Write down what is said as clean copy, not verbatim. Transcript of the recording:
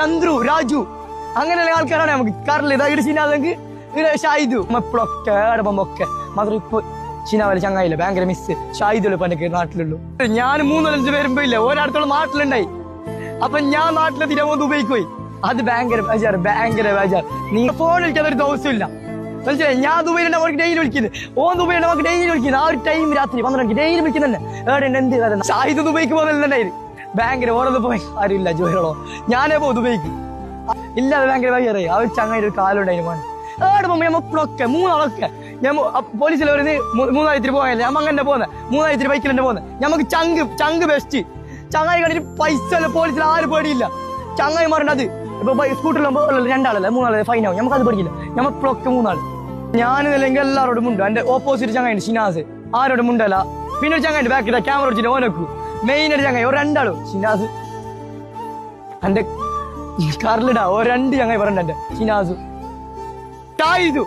ചന്ദ്രു, രാജു അങ്ങനെയുള്ള ആൾക്കാരാണ് നമുക്ക്. കാറിൽ ഇതായിട്ട് ഷിനാദെങ്കിൽ ഷായിദു എപ്പോഴൊക്കെ പോകുമ്പൊക്കെ മാത്രം. ഇപ്പൊ ഷിനാവല് ചങ്ങായില്ല, ഭയങ്കര മിസ്. ഷായിദുള്ള പണ്ടൊക്കെ നാട്ടിലുള്ളൂ. ഞാൻ 3-5 വരുമ്പോ ഇല്ല ഒരാടത്തോളം നാട്ടിലുണ്ടായി. അപ്പൊ ഞാൻ നാട്ടിലെത്തിയിട്ട് പോകുന്നത് ദുബൈക്ക് പോയി. അത് ഭയങ്കര ബേജാർ. നീ ഫോൺ വിളിക്കാത്ത ഒരു ദിവസമില്ല, മനസ്സിലായി? ഞാൻ ദുബൈയിലുണ്ട്, അവർക്ക് ഡെയിലി വിളിക്കുന്നത്. ദുബൈയിലുണ്ട്, നമുക്ക് ഡെയിലി വിളിക്കുന്നത്. ആ ഒരു ടൈം രാത്രി 12 ഡെയിലി വിളിക്കുന്നുണ്ട്. എന്ത് കഥ ഷാഹിദ് ദുബൈക്ക് പോകുന്നുണ്ടായിരുന്നു. ഭയങ്കര ഓരോ പോയി ആരുമില്ല ജോലികളോ. ഞാനേ പോകും ദുബൈക്ക്. ഇല്ലാതെ ഭയങ്കര വയ്യാറായി. ആ ഒരു ചങ്ങായി ഒരു കാലുണ്ടായിരുന്നു മോൻ. പോകുമ്പോ എപ്പോഴൊക്കെ 3 ഞാൻ പോലീസിൽ ഒരു 3,000 പോകാനല്ലേ ഞാൻ അങ്ങനെ പോകുന്നത്. 3,000 ബൈക്കിൽ തന്നെ പോകുന്നത്. നമുക്ക് ചങ്ക് ബെസ്റ്റ്. ചങ്ങായി കണ്ടിട്ട് പൈസ അല്ല, പോലീസിൽ ആരും പേടിയില്ല. ചങ്ങായി മാറേണ്ടത് ഇപ്പൊ സ്കൂട്ടറിലാകുമ്പോ 2 ആളല്ല 3 ആളല്ലേ ഫൈൻ ആവും. നമുക്ക് അത് പഠിക്കില്ല. ഞമ്മപ്പോഴൊക്കെ 3 ആള്. ഞാനില്ലെങ്കിൽ എല്ലാവരോടും മുണ്ട്. എന്റെ ഓപ്പോസിറ്റ് ചങ്ങായി ഷിനാസ്, ആരോടും മുണ്ടല്ല. പിന്നെ ഒരു ചങ്ങായി ബാക്കിൽ ക്യാമറ വെച്ചിട്ട് ഓനോക്കു. മെയിൻ ഒരു ചങ്ങായി 2 ആളും ഷിനാസ്. എന്റെ കാറിലിടാ 2 ചങ്ങായി പറഞ്ഞ ഷിനാസു ഷാഹിദു.